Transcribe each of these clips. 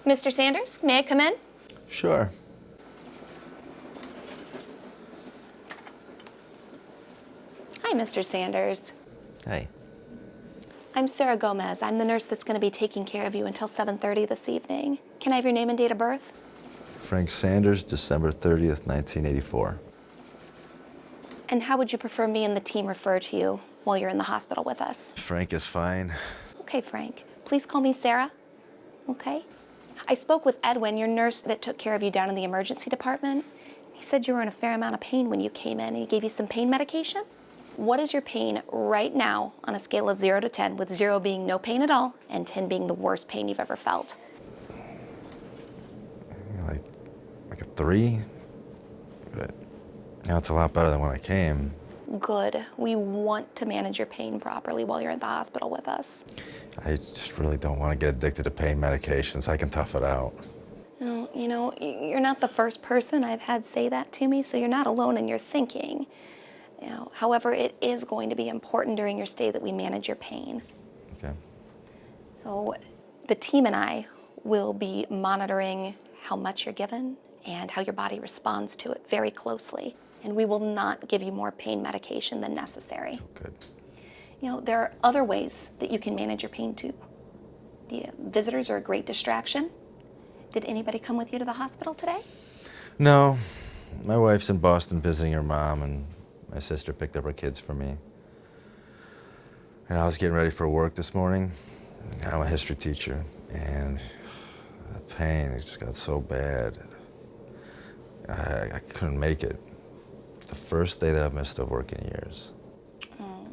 Mr. Sanders, may I come in? Sure. Hi, Mr. Sanders. Hey. I'm Sarah Gomez. I'm the nurse that's going to be taking care of you until 7:30 this evening. Can I have your name and date of birth? Frank Sanders, December 30th, 1984. And how would you prefer me and the team refer to you while you're in the hospital with us? Frank is fine. Okay, Frank. Please call me Sarah. Okay? I spoke with Edwin, your nurse that took care of you down in the emergency department. He said you were in a fair amount of pain when you came in, and he gave you some pain medication. What is your pain right now on a scale of 0 to 10, with 0 being no pain at all and 10 being the worst pain you've ever felt? Like a 3? But now it's a lot better than when I came. Good. We want to manage your pain properly while you're at the hospital with us. I just really don't want to get addicted to pain medications. I can tough it out. No, you know, you're not the first person I've had say that to me, so you're not alone in your thinking. You know, however, it is going to be important during your stay that we manage your pain. Okay. So the team and I will be monitoring how much you're given and how your body responds to it very closely. And we will not give you more pain medication than necessary. Oh, good. You know, there are other ways that you can manage your pain too. The visitors are a great distraction. Did anybody come with you to the hospital today? No. My wife's in Boston visiting her mom, and my sister picked up her kids for me. And I was getting ready for work this morning. I'm a history teacher, and the pain, it just got so bad. I couldn't make it. It's the first day that I've missed a work in years. Oh,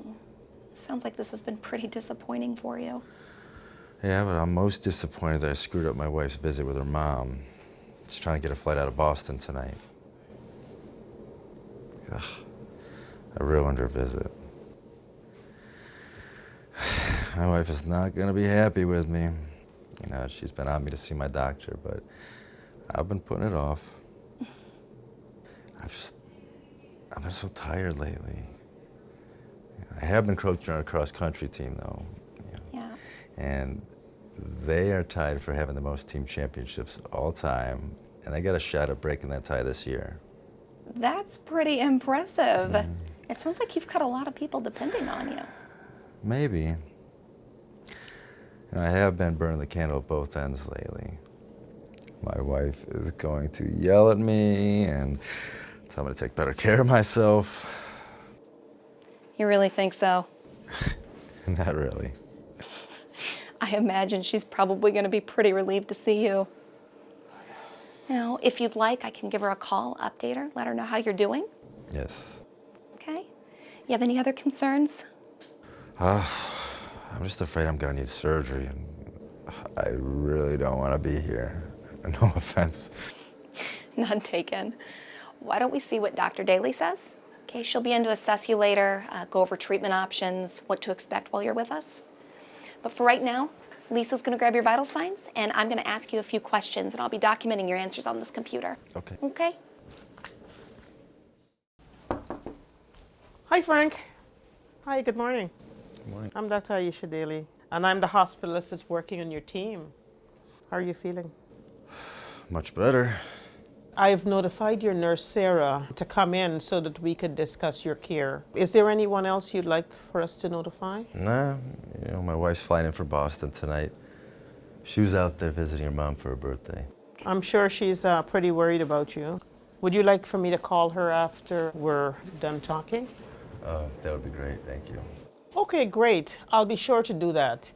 sounds like this has been pretty disappointing for you. Yeah, but I'm most disappointed that I screwed up my wife's visit with her mom. She's trying to get a flight out of Boston tonight. Ugh, I ruined her visit. My wife is not going to be happy with me. You know, she's been on me to see my doctor, but I've been putting it off. I've been so tired lately. I have been coaching on a cross-country team, though. Yeah. And they are tied for having the most team championships all time, and they got a shot at breaking that tie this year. That's pretty impressive. It sounds like you've got a lot of people depending on you. Maybe. And I have been burning the candle at both ends lately. My wife is going to yell at me and tell me to take better care of myself. You really think so? Not really. I imagine she's probably going to be pretty relieved to see you. Now, if you'd like, I can give her a call, update her, let her know how you're doing. Yes. Okay? You have any other concerns? I'm just afraid I'm going to need surgery, and I really don't want to be here. No offense. None taken. Why don't we see what Dr. Daly says? Okay, she'll be in to assess you later, go over treatment options, what to expect while you're with us. But for right now, Lisa's going to grab your vital signs, and I'm going to ask you a few questions, and I'll be documenting your answers on this computer. Okay. Okay? Hi, Frank. Hi, good morning. Good morning. I'm Dr. Aisha Daly, and I'm the hospitalist that's working on your team. How are you feeling? Much better. I've notified your nurse, Sarah, to come in so that we could discuss your care. Is there anyone else you'd like for us to notify? Nah, you know, my wife's flying in for Boston tonight. She was out there visiting her mom for her birthday. I'm sure she's pretty worried about you. Would you like for me to call her after we're done talking? That would be great, thank you. Okay, great. I'll be sure to do that.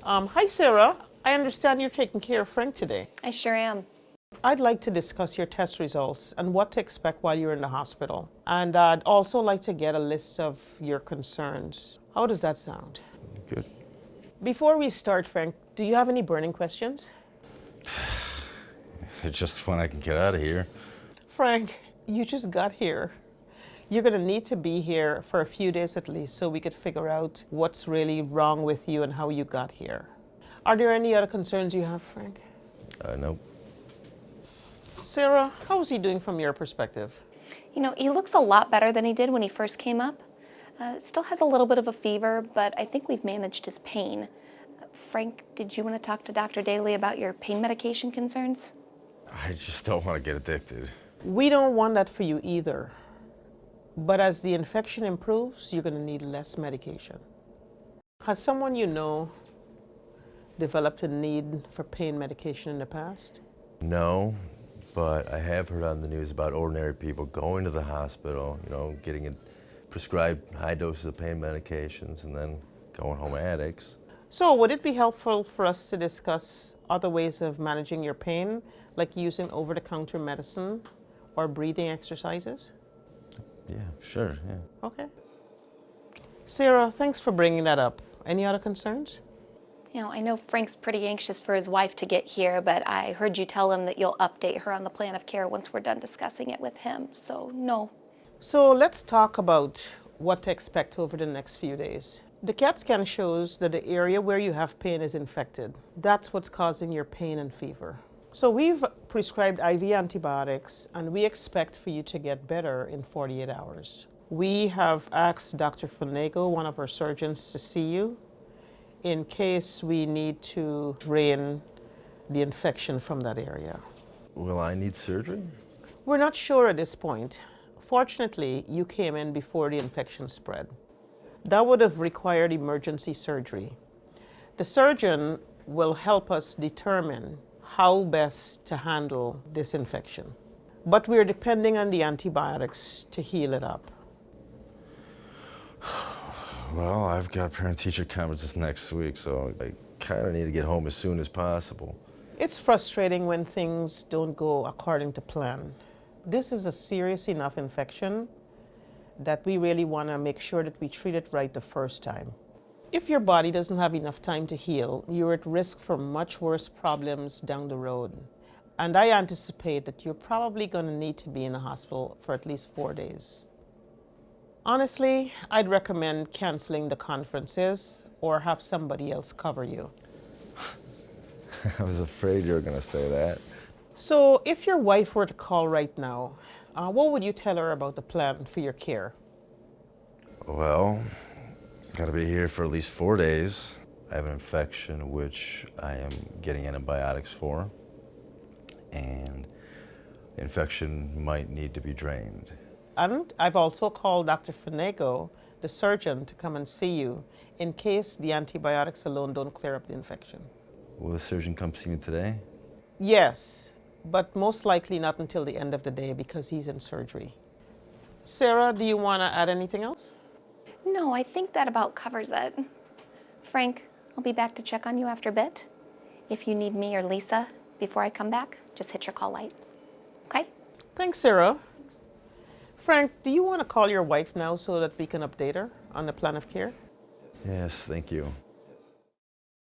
Hi, Sarah. I understand you're taking care of Frank today. I sure am. I'd like to discuss your test results and what to expect while you're in the hospital. And I'd also like to get a list of your concerns. How does that sound? Good. Before we start, Frank, do you have any burning questions? It's just when I can get out of here. Frank, you just got here. You're going to need to be here for a few days at least so we could figure out what's really wrong with you and how you got here. Are there any other concerns you have, Frank? Nope. Sarah, how is he doing from your perspective? You know, he looks a lot better than he did when he first came up. Still has a little bit of a fever, but I think we've managed his pain. Frank, did you want to talk to Dr. Daly about your pain medication concerns? I just don't want to get addicted. We don't want that for you either. But as the infection improves, you're going to need less medication. Has someone you know developed a need for pain medication in the past? No, but I have heard on the news about ordinary people going to the hospital, getting prescribed high doses of pain medications and then going home addicts. So would it be helpful for us to discuss other ways of managing your pain, like using over-the-counter medicine or breathing exercises? Yeah, sure, yeah. Okay. Sarah, thanks for bringing that up. Any other concerns? I know Frank's pretty anxious for his wife to get here, but I heard you tell him that you'll update her on the plan of care once we're done discussing it with him, so no. So let's talk about what to expect over the next few days. The CAT scan shows that the area where you have pain is infected. That's what's causing your pain and fever. So we've prescribed IV antibiotics, and we expect for you to get better in 48 hours. We have asked Dr. Fonego, one of our surgeons, to see you in case we need to drain the infection from that area. Will I need surgery? We're not sure at this point. Fortunately, you came in before the infection spread. That would have required emergency surgery. The surgeon will help us determine how best to handle this infection. But we're depending on the antibiotics to heal it up. Well, I've got parent-teacher conferences next week, so I kind of need to get home as soon as possible. It's frustrating when things don't go according to plan. This is a serious enough infection that we really want to make sure that we treat it right the first time. If your body doesn't have enough time to heal, you're at risk for much worse problems down the road. And I anticipate that you're probably going to need to be in a hospital for at least 4 days. Honestly, I'd recommend canceling the conferences or have somebody else cover you. I was afraid you were going to say that. So if your wife were to call right now, what would you tell her about the plan for your care? Well, gotta be here for at least 4 days. I have an infection which I am getting antibiotics for, and the infection might need to be drained. And I've also called Dr. Fonego, the surgeon, to come and see you in case the antibiotics alone don't clear up the infection. Will the surgeon come see me today? Yes, but most likely not until the end of the day because he's in surgery. Sarah, do you want to add anything else? No, I think that about covers it. Frank, I'll be back to check on you after a bit. If you need me or Lisa before I come back, just hit your call light. Okay? Thanks, Sarah. Frank, do you want to call your wife now so that we can update her on the plan of care? Yes, thank you.